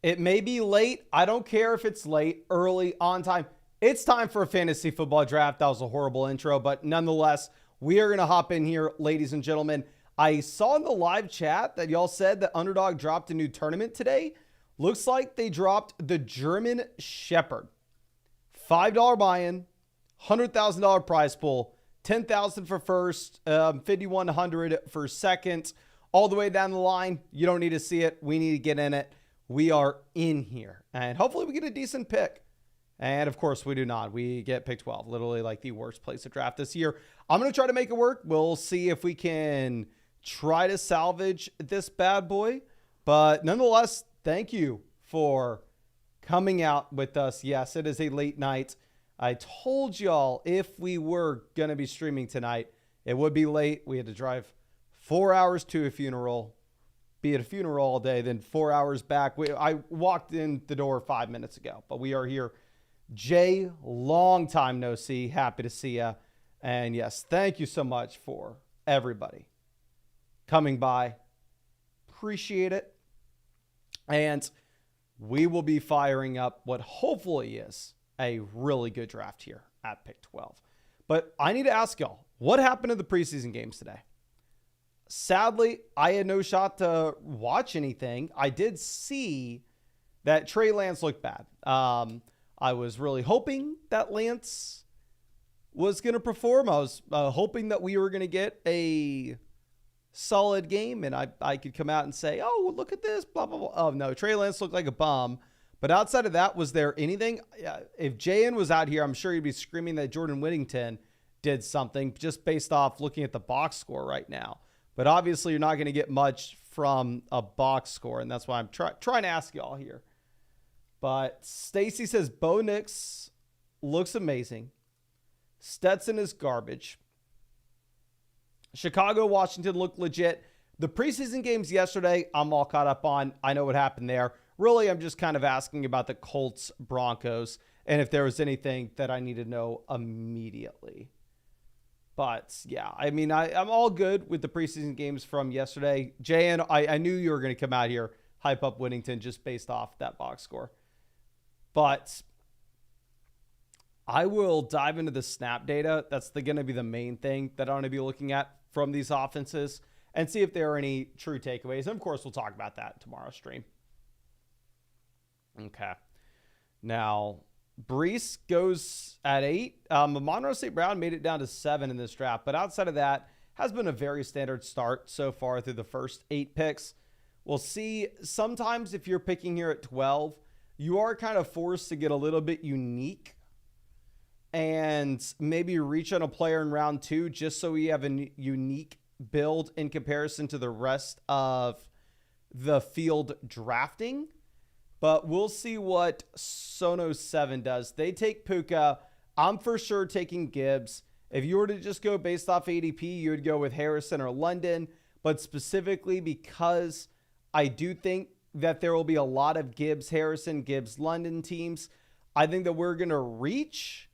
It may be late. I don't care if it's late, early, on time. It's time for a fantasy football draft. That was a horrible intro, but nonetheless, we are going to hop in here, ladies and gentlemen. I saw in the live chat that y'all said that Underdog dropped a new tournament today. Looks like they dropped the German Shepherd. $5 buy-in, $100,000 prize pool, $10,000 for first, $5,100 for second, all the way down the line. You don't need to see it. We need to get in it. We are in here, and hopefully we get a decent pick. And of course we do not. We get pick 12, literally like the worst place to draft this year. I'm going to try to make it work. We'll see if we can try to salvage this bad boy. But nonetheless, thank you for coming out with us. Yes, it is a late night. I told y'all if we were going to be streaming tonight, it would be late. We had to drive 4 hours to a funeral, be at a funeral all day, then 4 hours back. I walked in the door 5 minutes ago, but we are here. Jay, long time no see. Happy to see ya. And yes, thank you so much for everybody coming by. Appreciate it. And we will be firing up what hopefully is a really good draft here at pick 12. But I need to ask y'all, what happened to the preseason games today? Sadly, I had no shot to watch anything. I did see that Trey Lance looked bad. I was really hoping that Lance was going to perform. I was hoping that we were going to get a solid game and I could come out and say, oh, look at this, blah, blah, blah. Oh, no, Trey Lance looked like a bum. But outside of that, was there anything? If JN was out here, I'm sure he'd be screaming that Jordan Whittington did something just based off looking at the box score right now. But obviously, you're not going to get much from a box score, and that's why I'm trying to ask y'all here. But Stacy says Bo Nix looks amazing. Stetson is garbage. Chicago, Washington looked legit. The preseason games yesterday, I'm all caught up on. I know what happened there. Really, I'm just kind of asking about the Colts, Broncos, and if there was anything that I need to know immediately. But yeah, I mean, I'm all good with the preseason games from yesterday. JN, I knew you were going to come out here, hype up Whittington just based off that box score. But I will dive into the snap data. That's going to be the main thing that I'm going to be looking at from these offenses and see if there are any true takeaways. And of course, we'll talk about that in tomorrow's stream. Okay. Now, Brees goes at 8. Monroe St. Brown made it down to 7 in this draft. But outside of that, has been a very standard start so far through the first 8 picks. We'll see. Sometimes if you're picking here at 12, you are kind of forced to get a little bit unique and maybe reach on a player in round 2 just so you have a unique build in comparison to the rest of the field drafting. But we'll see what Sonos 7 does. They take Puka. I'm for sure taking Gibbs. If you were to just go based off ADP, you would go with Harrison or London. But specifically because I do think that there will be a lot of Gibbs, Harrison, Gibbs, London teams, I think that we're going to reach.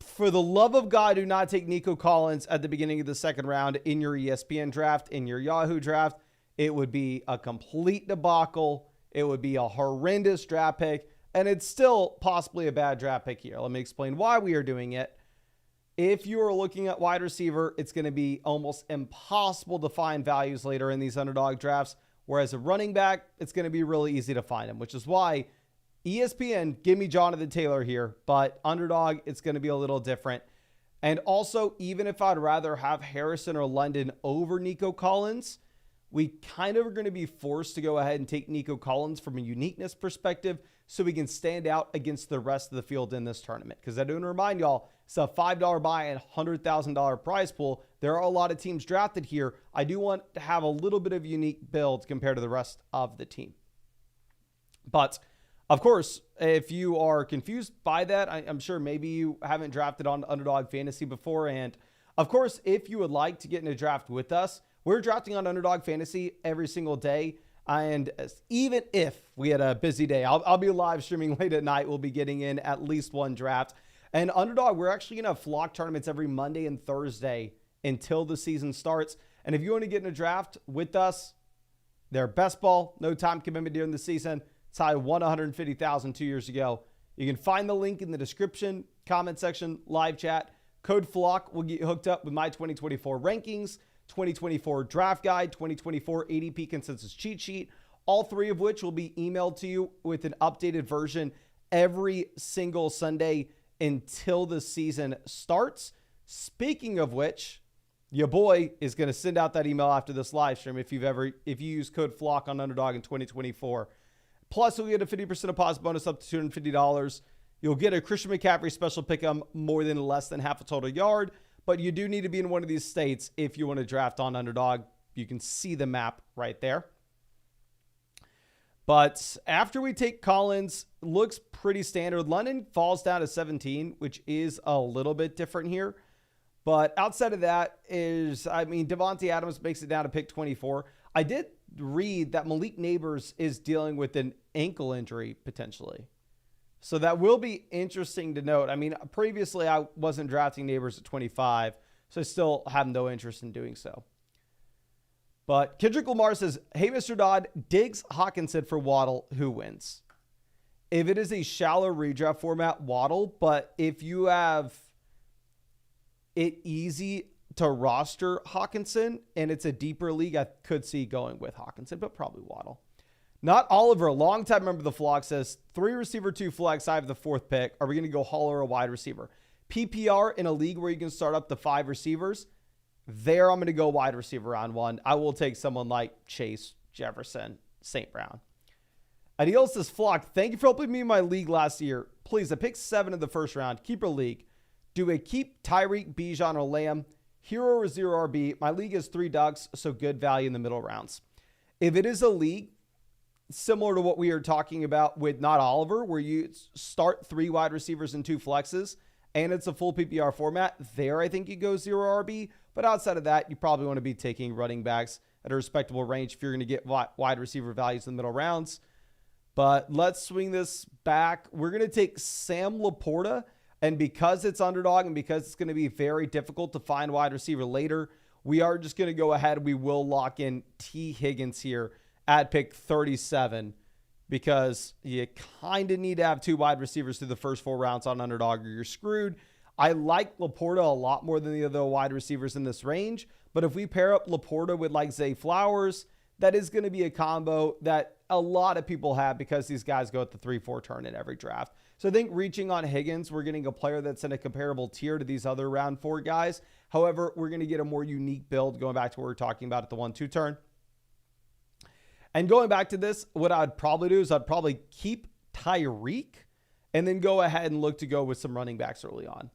For the love of God, do not take Nico Collins at the beginning of the second round in your ESPN draft, in your Yahoo draft. It would be a complete debacle. It would be a horrendous draft pick, and it's still possibly a bad draft pick here. Let me explain why we are doing it. If you are looking at wide receiver, it's going to be almost impossible to find values later in these underdog drafts, whereas a running back, it's going to be really easy to find them, which is why ESPN, give me Jonathan Taylor here, but underdog, it's going to be a little different. And also, even if I'd rather have Harrison or London over Nico Collins, we kind of are going to be forced to go ahead and take Nico Collins from a uniqueness perspective so we can stand out against the rest of the field in this tournament. Because I do want to remind y'all, it's a $5 buy and $100,000 prize pool. There are a lot of teams drafted here. I do want to have a little bit of unique build compared to the rest of the team. But, of course, if you are confused by that, I'm sure maybe you haven't drafted on Underdog Fantasy before. And, of course, if you would like to get in a draft with us, we're drafting on Underdog Fantasy every single day. And even if we had a busy day, I'll be live streaming late at night. We'll be getting in at least one draft. And Underdog, we're actually going to have flock tournaments every Monday and Thursday until the season starts. And if you want to get in a draft with us, Their best ball, no time commitment during the season. Ty won $150,000 2 years ago. You can find the link in the description, comment section, live chat. Code FLOCK will get you hooked up with my 2024 rankings, 2024 draft guide, 2024 ADP consensus cheat sheet, all three of which will be emailed to you with an updated version every single Sunday until the season starts. Speaking of which, your boy is going to send out that email after this live stream if you use code FLOCK on Underdog in 2024. Plus, you'll get a 50% deposit bonus up to $250. You'll get a Christian McCaffrey special pick'em more than less than half a total yard. But you do need to be in one of these states if you want to draft on Underdog. You can see the map right there. But after we take Collins, looks pretty standard. London falls down to 17, which is a little bit different here. But outside of that Devontae Adams makes it down to pick 24. I did read that Malik Neighbors is dealing with an ankle injury potentially. So that will be interesting to note. Previously I wasn't drafting Neighbors at 25, so I still have no interest in doing so. But Kendrick Lamar says, hey, Mr. Dodd, Diggs, Hawkinson for Waddle, who wins? If it is a shallow redraft format, Waddle, but if you have it easy to roster Hawkinson and it's a deeper league, I could see going with Hawkinson, but probably Waddle. Not Oliver, a longtime member of the flock, says 3 receiver, 2 flex. I have the 4th pick. Are we going to go Hall or a wide receiver? PPR in a league where you can start up to 5 receivers. There, I'm going to go wide receiver round 1. I will take someone like Chase, Jefferson, St. Brown. Adil says, Flock, thank you for helping me in my league last year. Please, I picked 7 in the first round. Keeper league. Do a keep Tyreek, Bijan, or Lamb. Hero or 0 RB. My league is 3 ducks, so good value in the middle rounds. If it is a league similar to what we are talking about with Not Oliver, where you start 3 wide receivers and 2 flexes, and it's a full PPR format, there I think you go 0 RB. But outside of that, you probably want to be taking running backs at a respectable range if you're going to get wide receiver values in the middle rounds. But let's swing this back. We're going to take Sam Laporta. And because it's Underdog and because it's going to be very difficult to find wide receiver later, we are just going to go ahead. We will lock in T. Higgins here at pick 37 because you kind of need to have 2 wide receivers through the first 4 rounds on Underdog or you're screwed. I like Laporta a lot more than the other wide receivers in this range. But if we pair up Laporta with like Zay Flowers, that is going to be a combo that a lot of people have because these guys go at the 3-4 turn in every draft. So I think reaching on Higgins, we're getting a player that's in a comparable tier to these other round 4 guys. However, we're going to get a more unique build going back to what we were talking about at the 1-2 turn. And going back to this, what I'd probably do is I'd probably keep Tyreek and then go ahead and look to go with some running backs early on.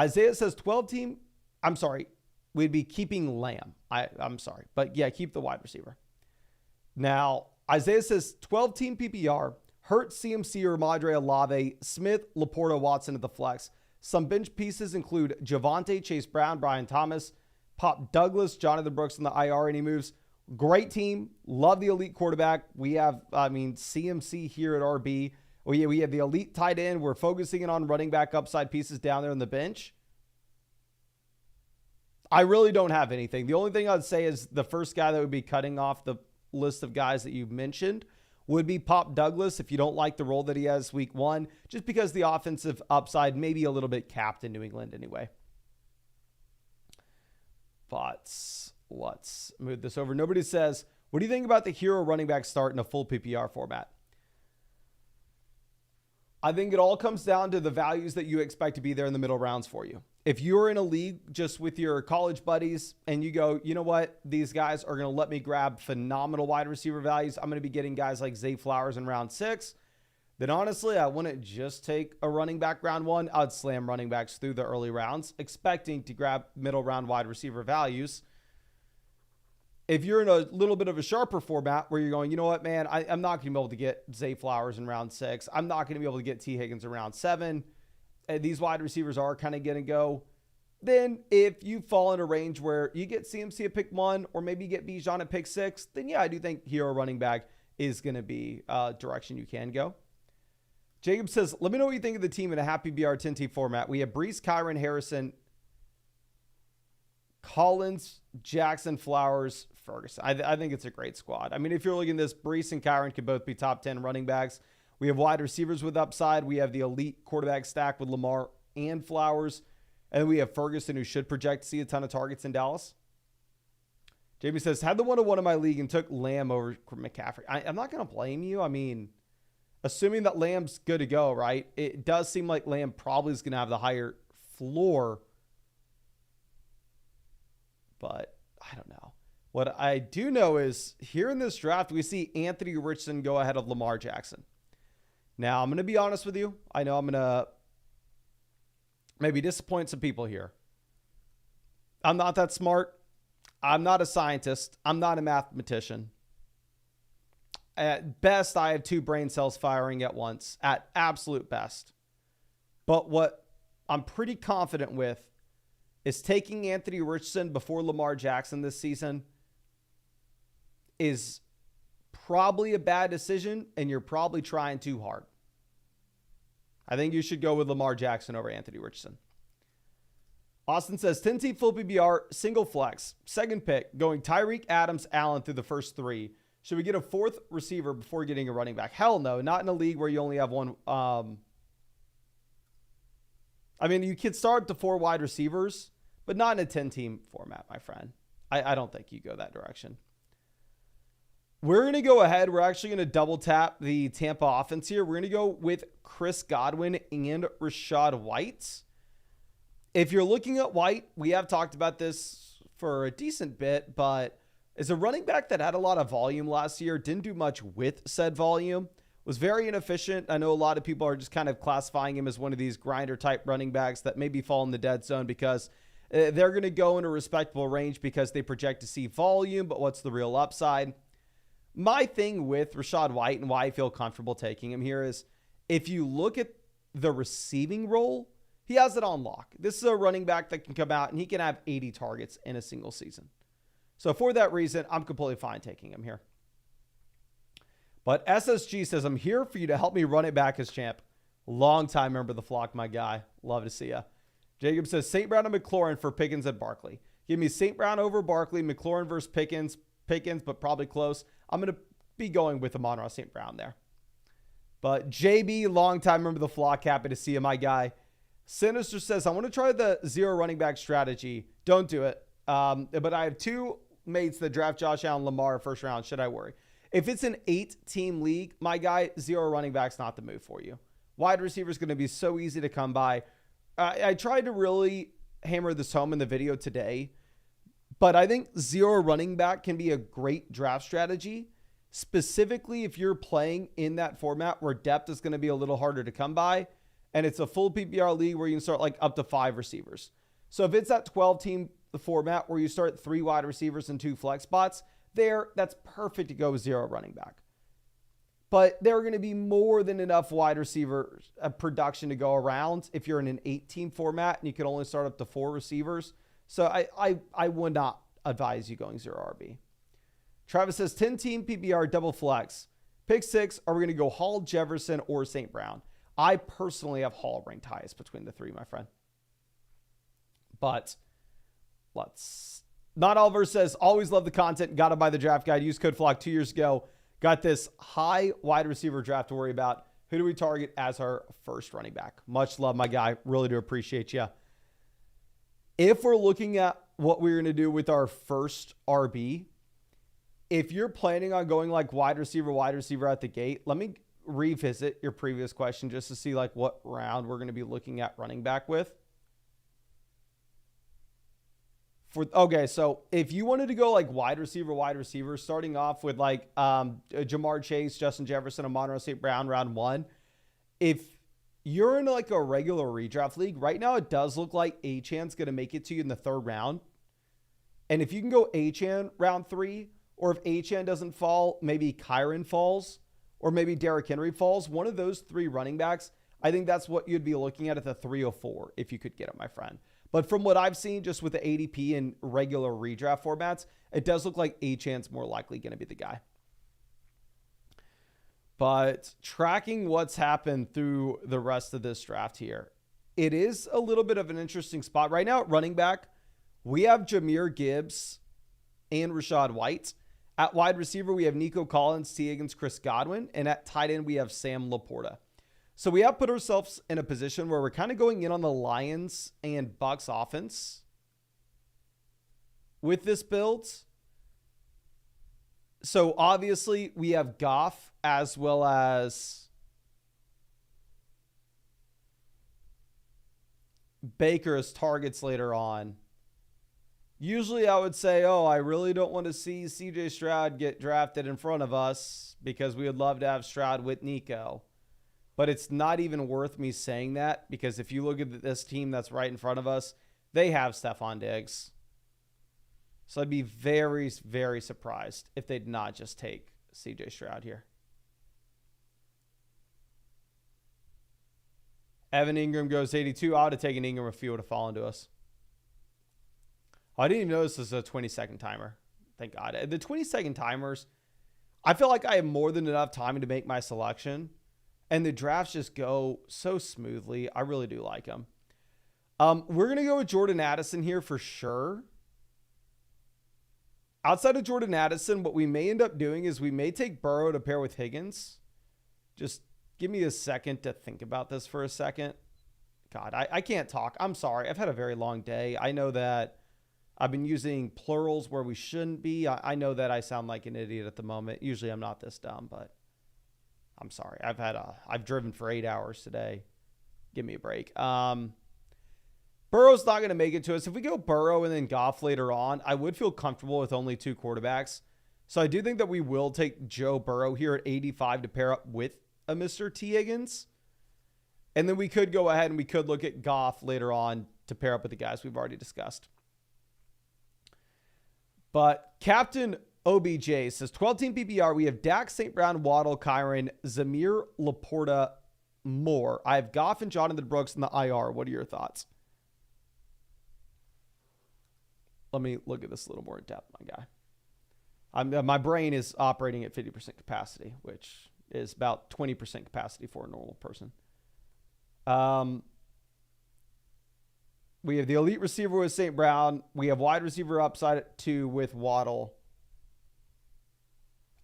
Isaiah says 12 team. I'm sorry. We'd be keeping Lamb. I'm sorry. But yeah, keep the wide receiver. Now, Isaiah says 12 team PPR. Hurts, CMC, or Madre Olave, Smith, Laporta, Watson at the flex. Some bench pieces include Javonte, Chase Brown, Brian Thomas, Pop Douglas, Jonathan Brooks in the IR, and he moves. Great team. Love the elite quarterback. We have, CMC here at RB. We have the elite tight end. We're focusing in on running back upside pieces down there on the bench. I really don't have anything. The only thing I'd say is the first guy that would be cutting off the list of guys that you mentioned would be Pop Douglas if you don't like the role that he has week 1, just because the offensive upside may be a little bit capped in New England anyway. But let's move this over. Nobody says, what do you think about the hero running back start in a full PPR format? I think it all comes down to the values that you expect to be there in the middle rounds for you. If you're in a league just with your college buddies and you go, you know what, these guys are going to let me grab phenomenal wide receiver values. I'm going to be getting guys like Zay Flowers in round 6. Then honestly, I wouldn't just take a running back round 1. I'd slam running backs through the early rounds, expecting to grab middle round wide receiver values. If you're in a little bit of a sharper format where you're going, you know what, man, I'm not going to be able to get Zay Flowers in round 6. I'm not going to be able to get T. Higgins in round 7. And these wide receivers are kind of going to go. Then if you fall in a range where you get CMC at pick 1 or maybe you get Bijan at pick 6, then yeah, I do think hero running back is going to be a direction you can go. Jacob says, let me know what you think of the team in a happy BR 10T format. We have Brees, Kyron, Harrison, Collins, Jackson, Flowers, Ferguson. I think it's a great squad. I mean, if you're looking at this, Brees and Kyron could both be top 10 running backs. We have wide receivers with upside. We have the elite quarterback stack with Lamar and Flowers. And then we have Ferguson, who should project to see a ton of targets in Dallas. Jamie says, had the 1-1 in my league and took Lamb over McCaffrey. I'm not going to blame you. I mean, assuming that Lamb's good to go, right? It does seem like Lamb probably is going to have the higher floor. But I don't know. What I do know is here in this draft, we see Anthony Richardson go ahead of Lamar Jackson. Now, I'm going to be honest with you. I know I'm going to maybe disappoint some people here. I'm not that smart. I'm not a scientist. I'm not a mathematician. At best, I have 2 brain cells firing at once, at absolute best. But what I'm pretty confident with is taking Anthony Richardson before Lamar Jackson this season is probably a bad decision, and you're probably trying too hard. I think you should go with Lamar Jackson over Anthony Richardson. Austin says, 10-team full PPR, single flex, second pick, going Tyreek, Adams, Allen through the first 3. Should we get a 4th receiver before getting a running back? Hell no, not in a league where you only have one. I mean, you could start up to 4 wide receivers, but not in a 10-team format, my friend. I don't think you go that direction. We're going to go ahead. We're actually going to double tap the Tampa offense here. We're going to go with Chris Godwin and Rachaad White. If you're looking at White, we have talked about this for a decent bit, but is a running back that had a lot of volume last year, didn't do much with said volume, was very inefficient. I know a lot of people are just kind of classifying him as one of these grinder type running backs that maybe fall in the dead zone because they're going to go in a respectable range because they project to see volume, but what's the real upside? My thing with Rachaad White and why I feel comfortable taking him here is if you look at the receiving role, he has it on lock. This is a running back that can come out and he can have 80 targets in a single season. So for that reason, I'm completely fine taking him here. But SSG says, I'm here for you to help me run it back as champ. Long time member of the flock, my guy. Love to see ya. Jacob says, St. Brown and McLaurin for Pickens and Barkley. Give me St. Brown over Barkley, McLaurin versus Pickens, but probably close. I'm going to be going with Amon-Ra St. Brown there. But JB, long-time member of the flock, happy to see you, my guy. Sinister says, I want to try the 0 running back strategy. Don't do it. But I have 2 mates that draft Josh Allen, Lamar first round. Should I worry? If it's an 8-team league, my guy, 0 running back's not the move for you. Wide receiver is going to be so easy to come by. I tried to really hammer this home in the video today, but I think 0 running back can be a great draft strategy, specifically if you're playing in that format where depth is going to be a little harder to come by, and it's a full PPR league where you can start like up to 5 receivers. So if it's that 12-team format where you start 3 wide receivers and 2 flex spots, that's perfect to go with 0 running back. But there are going to be more than enough wide receiver production to go around if you're in an 8-team format and you can only start up to 4 receivers. So I would not advise you going 0 RB. Travis says 10-team PPR double flex. Pick 6, are we going to go Hall, Jefferson, or St. Brown? I personally have Hall ranked highest between the 3, my friend. But Not Oliver says, always love the content. Got to buy the draft guide. Use code FLOCK 2 years ago. Got this high wide receiver draft to worry about. Who do we target as our first running back? Much love, my guy. Really do appreciate you. If we're looking at what we're going to do with our first RB, if you're planning on going like wide receiver at the gate, let me revisit your previous question just to see like what round we're going to be looking at running back with. Okay, so if you wanted to go like wide receiver, starting off with like Jamar Chase, Justin Jefferson, Amon-Ra St. Brown, round 1, if you're in like a regular redraft league, right now it does look like Achan's going to make it to you in the 3rd round. And if you can go Achan round 3, or if Achan doesn't fall, maybe Kyron falls, or maybe Derrick Henry falls, one of those 3 running backs, I think that's what you'd be looking at the 304 if you could get it, my friend. But from what I've seen just with the ADP and regular redraft formats, it does look like Achan's more likely going to be the guy. But tracking what's happened through the rest of this draft here, it is a little bit of an interesting spot. Right now at running back, we have Jahmyr Gibbs and Rachaad White. At wide receiver, we have Nico Collins, T. Higgins, Chris Godwin. And at tight end, we have Sam Laporta. So we have put ourselves in a position where we're kind of going in on the Lions and Bucks offense with this build. So obviously we have Goff as well as Baker as targets later on. Usually I would say, I really don't want to see CJ Stroud get drafted in front of us because we would love to have Stroud with Nico. But it's not even worth me saying that because if you look at this team that's right in front of us, they have Stephon Diggs. So I'd be very, very surprised if they did not just take CJ Stroud here. Evan Ingram goes 82. I would have taken Ingram if he would have fallen to us. I didn't even notice this is a 20-second timer. Thank God. The 20-second timers, I feel like I have more than enough time to make my selection. And the drafts just go so smoothly. I really do like them. We're going to go with Jordan Addison here for sure. Outside of Jordan Addison, what we may end up doing is we may take Burrow to pair with Higgins. Just give me a second to think about this for a second. God, I can't talk. I'm sorry. I've had a very long day. I know that I've been using plurals where we shouldn't be. I know that I sound like an idiot at the moment. Usually I'm not this dumb, but I'm sorry. I've driven for 8 hours today. Give me a break. Burrow's not going to make it to us. If we go Burrow and then Goff later on, I would feel comfortable with only two quarterbacks. So I do think that we will take Joe Burrow here at 85 to pair up with a Mr. T. Higgins. And then we could go ahead and we could look at Goff later on to pair up with the guys we've already discussed. But Captain OBJ says 12-team PPR. We have Dak, St. Brown, Waddle, Kyron, Zamir, Laporta, Moore. I have Goff and Jonathan Brooks in the IR. What are your thoughts? Let me look at this a little more in depth, my guy. My brain is operating at 50% capacity, which is about 20% capacity for a normal person. We have the elite receiver with St. Brown. We have wide receiver upside at 2 with Waddle.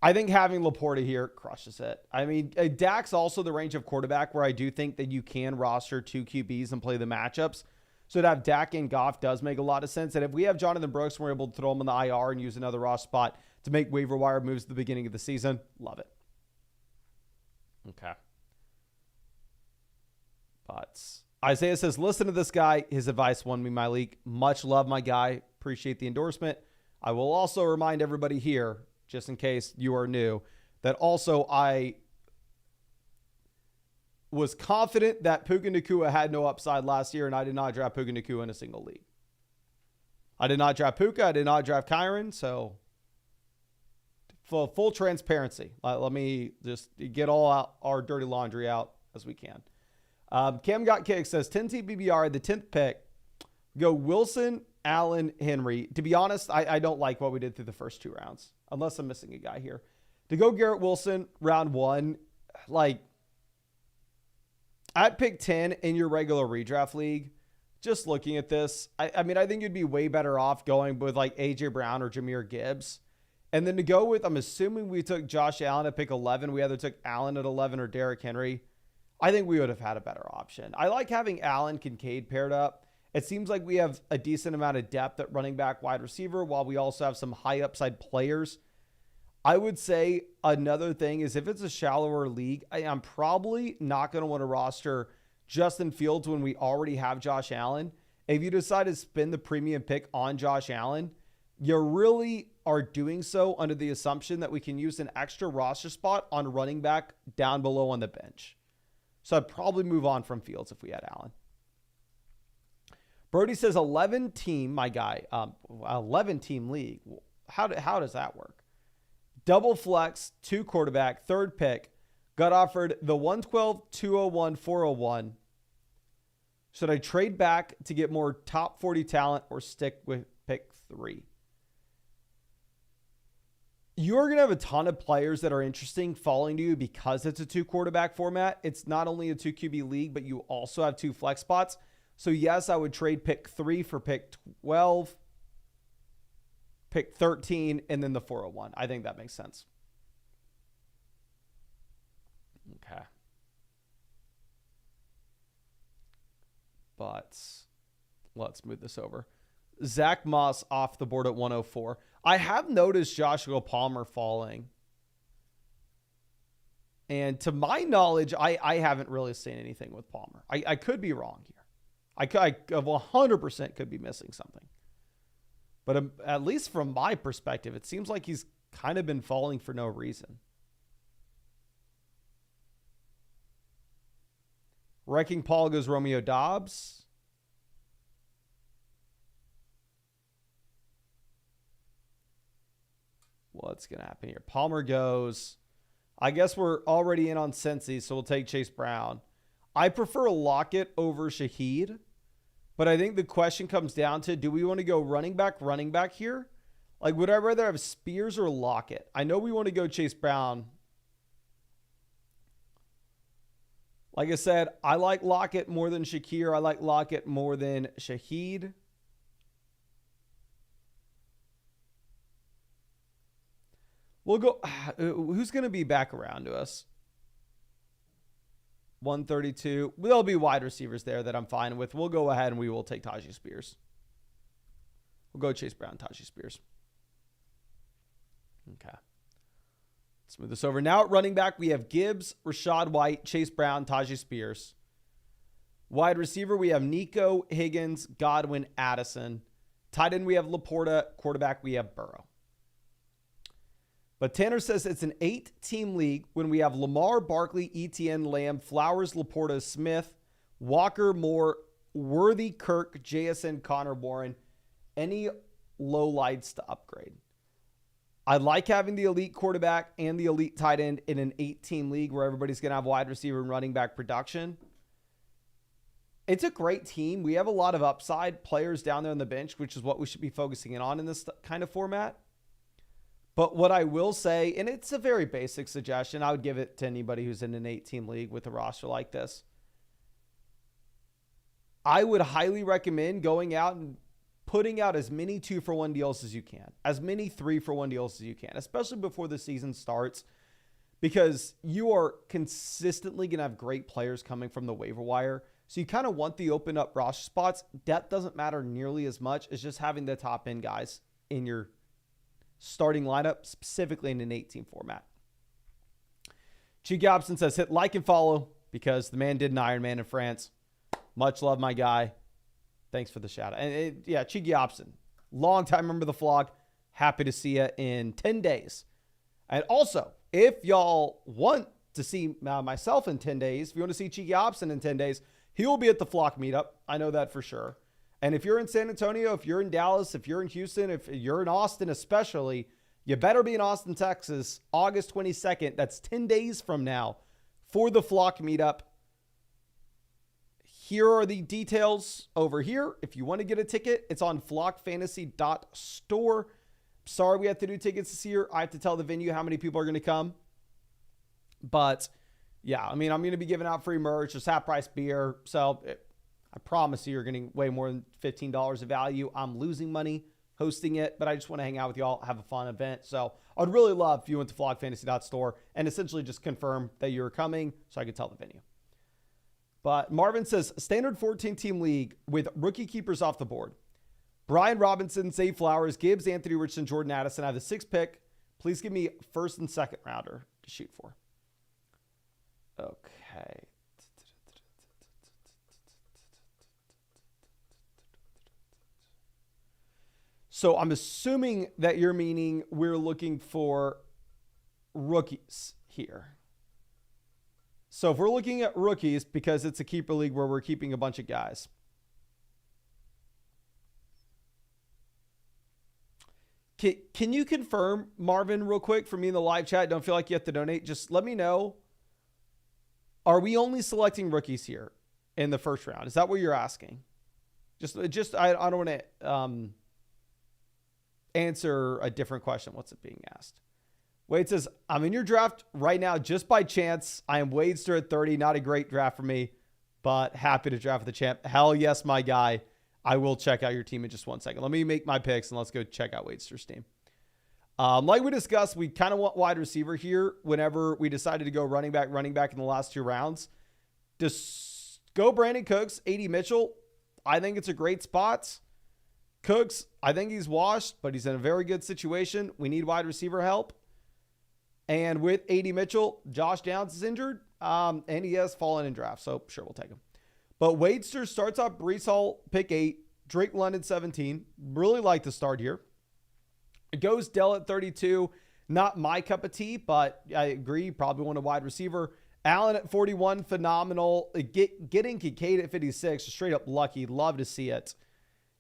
I think having Laporta here crushes it. I mean, Dak's also the range of quarterback where I do think that you can roster 2 QBs and play the matchups. So to have Dak and Goff does make a lot of sense. And if we have Jonathan Brooks and we're able to throw him in the IR and use another roster spot to make waiver wire moves at the beginning of the season, love it. Okay. But Isaiah says, listen to this guy. His advice won me my league. Much love, my guy. Appreciate the endorsement. I will also remind everybody here, just in case you are new, that also I was confident that Puka Nacua had no upside last year, and I did not draft Puka Nacua in a single league. I did not draft Puka. I did not draft Kyron. So full transparency. Let me just get all out our dirty laundry out as we can. Cam Got Kick says 10-team BBR, the 10th pick. Go Wilson, Allen, Henry. To be honest, I don't like what we did through the first 2 rounds, unless I'm missing a guy here. To go Garrett Wilson, round 1, at pick 10 in your regular redraft league, just looking at this, I mean, I think you'd be way better off going with A.J. Brown or Jahmyr Gibbs. And then to go with, I'm assuming we took Josh Allen at pick 11. We either took Allen at 11 or Derrick Henry. I think we would have had a better option. I like having Allen Kincaid paired up. It seems like we have a decent amount of depth at running back, wide receiver, while we also have some high upside players. I would say another thing is if it's a shallower league, I'm probably not going to want to roster Justin Fields when we already have Josh Allen. If you decide to spend the premium pick on Josh Allen, you really are doing so under the assumption that we can use an extra roster spot on running back down below on the bench. So I'd probably move on from Fields if we had Allen. Brody says 11-team, my guy, 11-team league. How does that work? Double flex, 2 quarterback, 3rd pick. Got offered the 112, 201, 401. Should I trade back to get more top 40 talent or stick with pick 3? You're going to have a ton of players that are interesting falling to you because it's a 2 quarterback format. It's not only a 2 QB league, but you also have 2 flex spots. So yes, I would trade pick 3 for pick 12. pick 13, and then the 401. I think that makes sense. Okay. But let's move this over. Zach Moss off the board at 104. I have noticed Joshua Palmer falling. And to my knowledge, I haven't really seen anything with Palmer. I could be wrong here. I 100% could be missing something. But at least from my perspective, it seems like he's kind of been falling for no reason. Wrecking Paul goes Romeo Dobbs. What's going to happen here? Palmer goes. I guess we're already in on Cincy, so we'll take Chase Brown. I prefer Lockett over Shaheed, but I think the question comes down to, do we want to go running back here? Like, would I rather have Spears or Lockett? I know we want to go Chase Brown. Like I said, I like Lockett more than Shakir. I like Lockett more than Shaheed. We'll go. Who's going to be back around to us? 132. There'll be wide receivers there that I'm fine with. We'll go ahead and we will take Tajee Spears. We'll go Chase Brown, Tajee Spears. Okay. Let's move this over. Now at running back, we have Gibbs, Rashad White, Chase Brown, Tajee Spears. Wide receiver, we have Nico, Higgins, Godwin, Addison. Tight end, we have Laporta. Quarterback, we have Burrow. But Tanner says it's an 8-team league when we have Lamar, Barkley, Etienne, Lamb, Flowers, Laporta, Smith, Walker, Moore, Worthy, Kirk, JSN, Connor, Warren. Any low lights to upgrade. I like having the elite quarterback and the elite tight end in an 8-team league where everybody's going to have wide receiver and running back production. It's a great team. We have a lot of upside players down there on the bench, which is what we should be focusing on in this kind of format. But what I will say, and it's a very basic suggestion, I would give it to anybody who's in an 8-team league with a roster like this. I would highly recommend going out and putting out as many 2-for-1 deals as you can, as many 3-for-1 deals as you can, especially before the season starts, because you are consistently going to have great players coming from the waiver wire. So you kind of want the open up roster spots. Depth doesn't matter nearly as much as just having the top end guys in your starting lineup, specifically in an 8-team format. Chi Gobson says, hit like and follow because the man did an Ironman in France. Much love, my guy. Thanks for the shout out. And Chi Gobson, long time member of the flock. Happy to see you in 10 days. And also, if y'all want to see myself in 10 days, if you want to see Chi Gobson in 10 days, he will be at the flock meetup. I know that for sure. And if you're in San Antonio, if you're in Dallas, if you're in Houston, if you're in Austin especially, you better be in Austin, Texas, August 22nd. That's 10 days from now for the flock meetup. Here are the details over here. If you want to get a ticket, it's on flockfantasy.store. Sorry we have to do tickets this year. I have to tell the venue how many people are going to come. But, yeah, I mean, I'm going to be giving out free merch. There's half-price beer. So I promise you're getting way more than $15 of value. I'm losing money hosting it, but I just want to hang out with y'all, have a fun event. So I'd really love if you went to flockfantasy.store and essentially just confirm that you're coming so I could tell the venue. But Marvin says, standard 14-team league with rookie keepers off the board. Brian Robinson, Zay Flowers, Gibbs, Anthony Richardson, Jordan Addison. I have the 6th pick. Please give me first and second rounder to shoot for. Okay. So I'm assuming that you're meaning we're looking for rookies here. So if we're looking at rookies, because it's a keeper league where we're keeping a bunch of guys. Can you confirm, Marvin, real quick for me in the live chat? Don't feel like you have to donate. Just let me know. Are we only selecting rookies here in the first round? Is that what you're asking? I don't want to answer a different question. What's it being asked? Wade says, I'm in your draft right now just by chance. I am Wadester at 30. Not a great draft for me, but happy to draft the champ. Hell yes, my guy. I will check out your team in just 1 second. Let me make my picks and let's go check out Wadester's team. Like we discussed, we kind of want wide receiver here whenever we decided to go running back in the last 2 rounds. Just go Brandon Cooks, AD Mitchell. I think it's a great spot. Cooks, I think he's washed, but he's in a very good situation. We need wide receiver help. And with AD Mitchell, Josh Downs is injured, and he has fallen in draft, so sure, we'll take him. But Wadester starts off Breece Hall, pick 8, Drake London, 17. Really like the start here. It goes Dell at 32. Not my cup of tea, but I agree, probably want a wide receiver. Allen at 41, phenomenal. Getting Kincaid at 56, straight up lucky. Love to see it.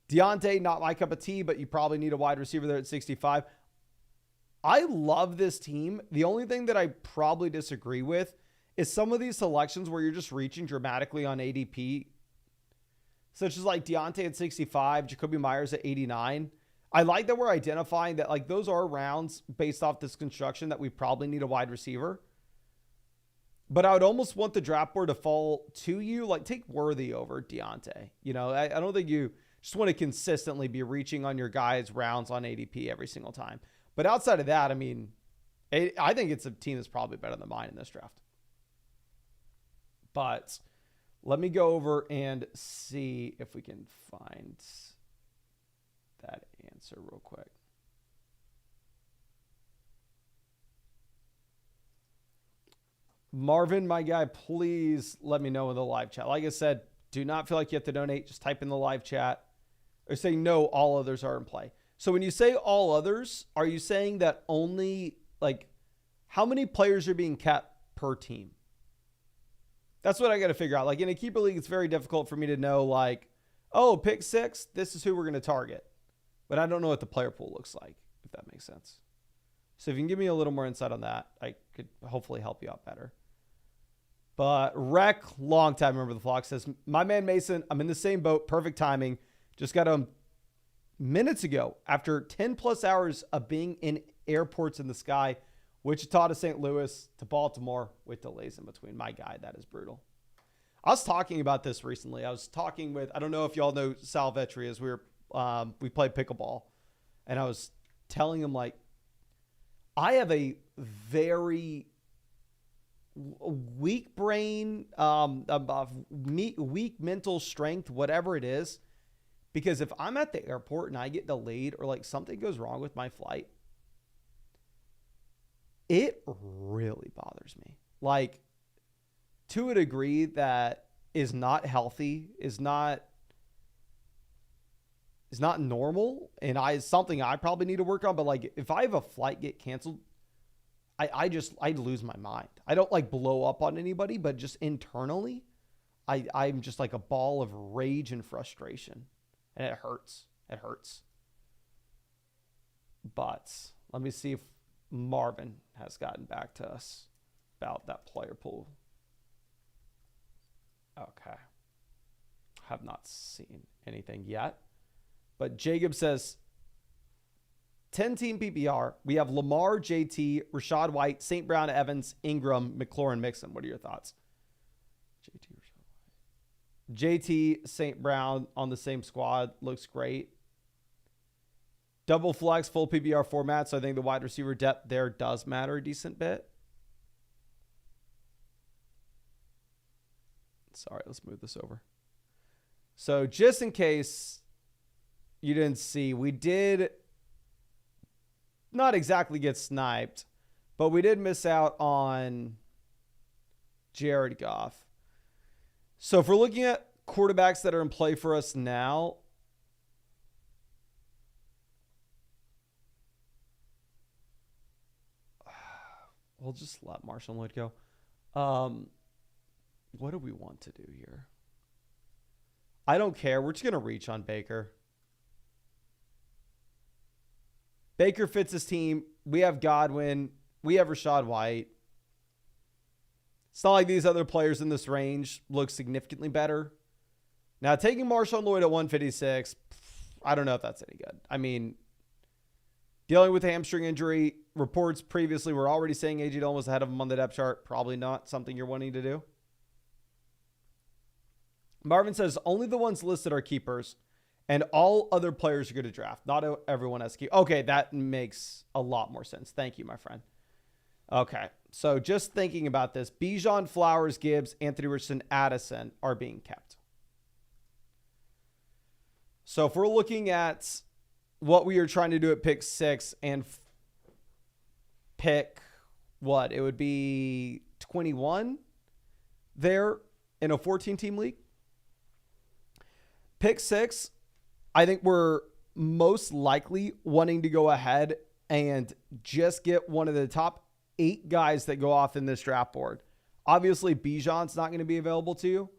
Deontay, not my cup of tea, but you probably need a wide receiver there at 65. I love this team. The only thing that I probably disagree with is some of these selections where you're just reaching dramatically on ADP, such as like Deontay at 65, Jacoby Myers at 89. I like that we're identifying that like those are rounds based off this construction that we probably need a wide receiver. But I would almost want the draft board to fall to you. Like take Worthy over Deontay. You know, I don't think you just want to consistently be reaching on your guys' rounds on ADP every single time. But outside of that, I mean, I think it's a team that's probably better than mine in this draft. But let me go over and see if we can find that answer real quick. Marvin, my guy, please let me know in the live chat. Like I said, do not feel like you have to donate. Just type in the live chat or say no, all others are in play. So when you say all others, are you saying that only like how many players are being kept per team? That's what I got to figure out. Like in a keeper league, it's very difficult for me to know like, oh, pick 6, this is who we're going to target. But I don't know what the player pool looks like, if that makes sense. So if you can give me a little more insight on that, I could hopefully help you out better. But Rec, long time member of the flock, says, my man Mason, I'm in the same boat. Perfect timing. Just got him minutes ago after 10 plus hours of being in airports in the sky, Wichita to St. Louis to Baltimore with delays in between. My guy, that is brutal. I was talking about this recently. I was talking with, I don't know if y'all know Sal Vetri, as we played pickleball, and I was telling him like, I have a very weak brain, weak mental strength, whatever it is, because if I'm at the airport and I get delayed or like something goes wrong with my flight, it really bothers me. Like to a degree that is not healthy, is not normal, and is something I probably need to work on. But like if I have a flight get canceled, I lose my mind. I don't like blow up on anybody, but just internally, I'm just like a ball of rage and frustration, and it hurts. It hurts. But let me see if Marvin has gotten back to us about that player pool. Okay. Have not seen anything yet. But Jacob says, 10-team PPR. We have Lamar, JT, Rashad White, St. Brown, Evans, Ingram, McLaurin, Mixon. What are your thoughts? JT, St. Brown on the same squad. Looks great. Double flex, full PPR format. So I think the wide receiver depth there does matter a decent bit. Sorry, let's move this over. So just in case you didn't see, we did not exactly get sniped, but we did miss out on Jared Goff. So if we're looking at quarterbacks that are in play for us now, we'll just let Marshawn Lloyd go. What do we want to do here? I don't care. We're just going to reach on Baker. Baker fits his team. We have Godwin. We have Rashad White. It's not like these other players in this range look significantly better. Now, taking Marshawn Lloyd at 156, I don't know if that's any good. I mean, dealing with a hamstring injury, reports previously were already saying A.J. Dillon was ahead of him on the depth chart. Probably not something you're wanting to do. Marvin says, only the ones listed are keepers. And all other players are going to draft. Not everyone has keep. Okay, that makes a lot more sense. Thank you, my friend. Okay, so just thinking about this, Bijan, Flowers, Gibbs, Anthony Richardson, Addison are being kept. So if we're looking at what we are trying to do at pick 6 and pick what? It would be 21 there in a 14-team league. Pick 6, I think we're most likely wanting to go ahead and just get one of the top 8 guys that go off in this draft board. Obviously, Bijan's not going to be available to you,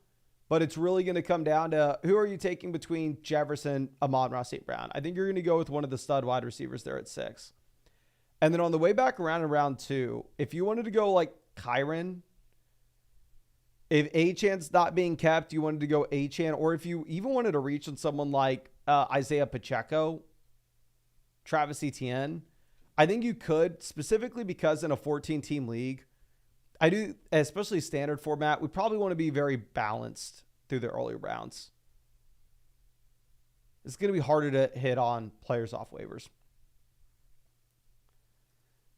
but it's really going to come down to who are you taking between Jefferson, Amon-Ra St. Brown. I think you're going to go with one of the stud wide receivers there at 6. And then on the way back around in round 2, if you wanted to go like Kyron, if Achan's not being kept, you wanted to go Achan, or if you even wanted to reach on someone like Isaiah Pacheco, Travis Etienne, I think you could, specifically because in a 14-team league, I do, especially standard format, we probably want to be very balanced through the early rounds. It's going to be harder to hit on players off waivers.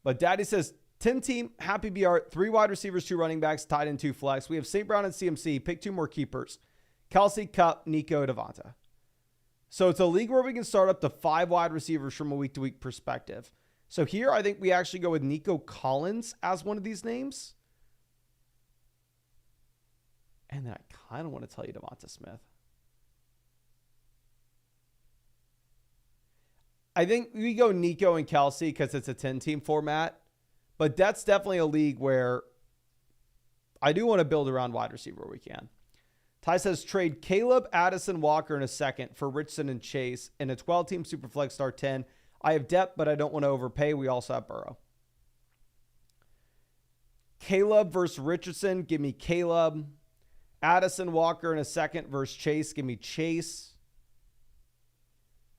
But Daddy says, 10-team, happy BR, 3 wide receivers, 2 running backs, tight end, 2 flex. We have St. Brown and CMC. Pick 2 more keepers. Kelsey, Cup, Nico, Devonta. So it's a league where we can start up to 5 wide receivers from a week-to-week perspective. So here, I think we actually go with Nico Collins as one of these names. And then I kind of want to tell you Devonta Smith. I think we go Nico and Kelsey because it's a 10-team format. But that's definitely a league where I do want to build around wide receiver where we can. Ty says, trade Caleb, Addison, Walker in a second for Richardson and Chase in a 12-team Superflex Star 10. I have depth, but I don't want to overpay. We also have Burrow. Caleb versus Richardson. Give me Caleb. Addison, Walker in a second versus Chase. Give me Chase.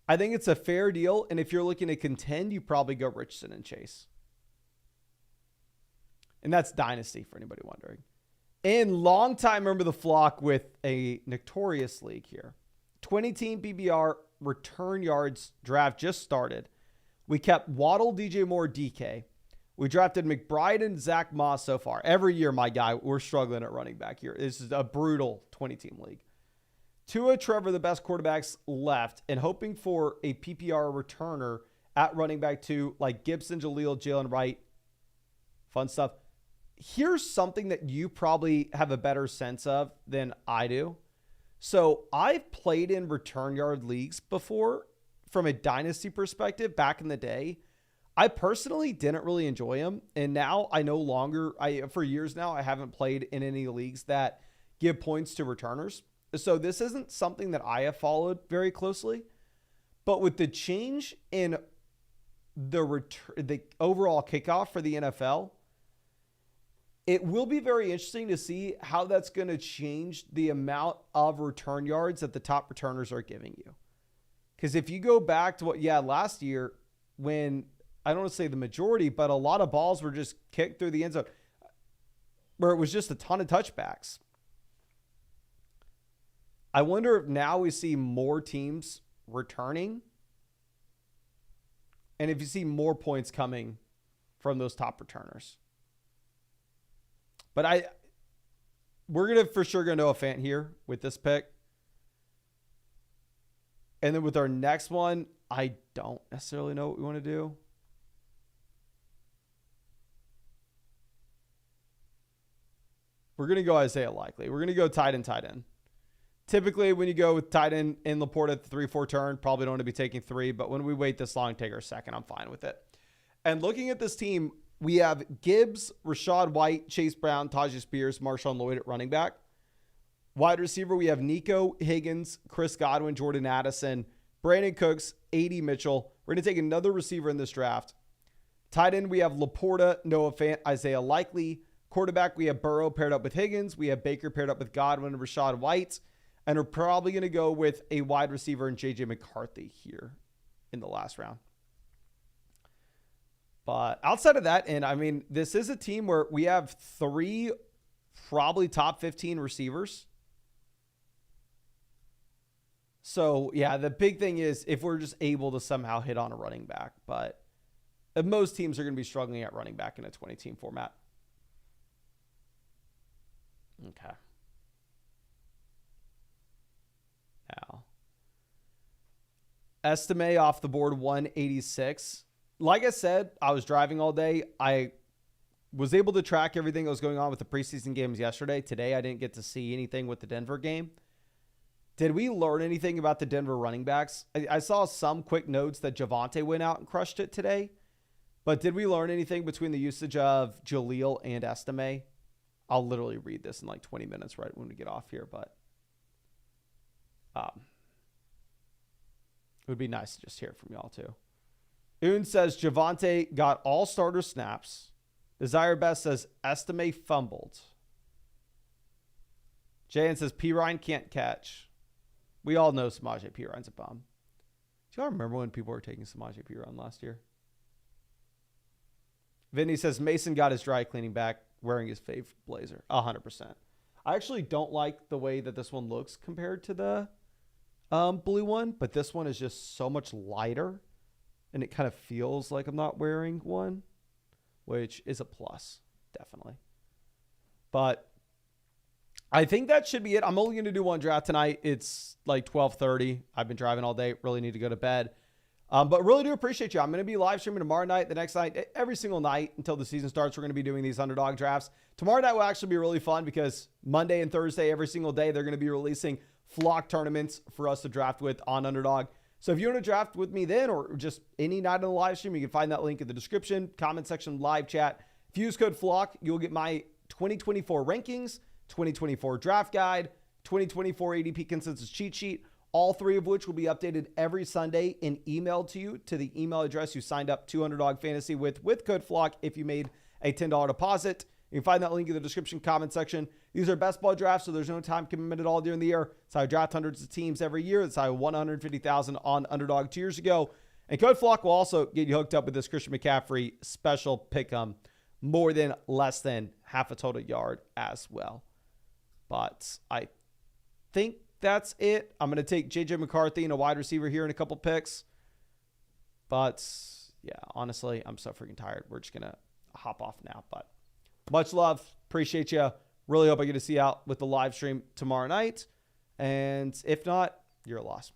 I think it's a fair deal. And if you're looking to contend, you probably go Richardson and Chase. And that's Dynasty for anybody wondering. And long time remember the flock with a notorious league here. 20-team PBR return yards draft just started. We kept Waddle, DJ Moore, DK. We drafted McBride and Zach Moss so far. Every year, my guy, we're struggling at running back here. This is a brutal 20-team league. Tua, Trevor, the best quarterbacks left, and hoping for a PPR returner at running back 2, like Gibson, Jaleel, Jalen Wright. Fun stuff. Here's something that you probably have a better sense of than I do. So I've played in return yard leagues before from a dynasty perspective back in the day. I personally didn't really enjoy them. And now I no longer, for years now, I haven't played in any leagues that give points to returners. So this isn't something that I have followed very closely. But with the change in the overall kickoff for the NFL, it will be very interesting to see how that's going to change the amount of return yards that the top returners are giving you. Because if you go back to what you had last year, when, I don't want to say the majority, but a lot of balls were just kicked through the end zone, where it was just a ton of touchbacks. I wonder if now we see more teams returning, and if you see more points coming from those top returners. But we're going to for sure go Noah Fant here with this pick. And then with our next one, I don't necessarily know what we want to do. We're going to go Isaiah Likely. We're going to go tight end. Typically, when you go with tight end in Laporta at the 3-4 turn, probably don't want to be taking 3. But when we wait this long, take our second. I'm fine with it. And looking at this team, we have Gibbs, Rashad White, Chase Brown, Tajay Spears, Marshawn Lloyd at running back. Wide receiver, we have Nico, Higgins, Chris Godwin, Jordan Addison, Brandon Cooks, A.D. Mitchell. We're going to take another receiver in this draft. Tight end, we have Laporta, Noah Fant, Isaiah Likely. Quarterback, we have Burrow paired up with Higgins. We have Baker paired up with Godwin and Rashad White. And we're probably going to go with a wide receiver in J.J. McCarthy here in the last round. But outside of that, and I mean, this is a team where we have 3 probably top 15 receivers. So, yeah, the big thing is if we're just able to somehow hit on a running back. But most teams are going to be struggling at running back in a 20-team format. Okay. Now, Estime off the board 186. Like I said, I was driving all day. I was able to track everything that was going on with the preseason games yesterday. Today, I didn't get to see anything with the Denver game. Did we learn anything about the Denver running backs? I saw some quick notes that Javonte went out and crushed it today. But did we learn anything between the usage of Jaleel and Estime? I'll literally read this in like 20 minutes right when we get off here. But it would be nice to just hear from y'all too. Oon says Javonte got all starter snaps. Desire Best says Estime fumbled. Jan says P. Ryan can't catch. We all know Samaje Perine a bum. Do y'all remember when people were taking Samaje Perine last year? Vinny says Mason got his dry cleaning back wearing his fave blazer. 100%. I actually don't like the way that this one looks compared to the blue one, but this one is just so much lighter, and it kind of feels like I'm not wearing one, which is a plus, definitely. But I think that should be it. I'm only going to do one draft tonight. It's like 12:30. I've been driving all day. Really need to go to bed. But really do appreciate you. I'm going to be live streaming tomorrow night, the next night, every single night until the season starts. We're going to be doing these underdog drafts. Tomorrow night will actually be really fun because Monday and Thursday, every single day, they're going to be releasing flock tournaments for us to draft with on Underdog. So if you want to draft with me then or just any night on the live stream, you can find that link in the description, comment section, live chat. If you use code FLOCK, you'll get my 2024 rankings, 2024 draft guide, 2024 ADP consensus cheat sheet, all three of which will be updated every Sunday and emailed to you to the email address you signed up to Underdog Fantasy with code FLOCK if you made a $10 deposit. You can find that link in the description comment section. These are best ball drafts, so there's no time commitment at all during the year. That's how I draft hundreds of teams every year. That's how I won 150,000 on Underdog 2 years ago. And code FLOCK will also get you hooked up with this Christian McCaffrey special pick'em, more than less than half a total yard as well. But I think that's it. I'm going to take J.J. McCarthy and a wide receiver here in a couple picks. But, yeah, honestly, I'm so freaking tired. We're just going to hop off now. But much love. Appreciate you. Really hope I get to see you out with the live stream tomorrow night. And if not, you're a loss.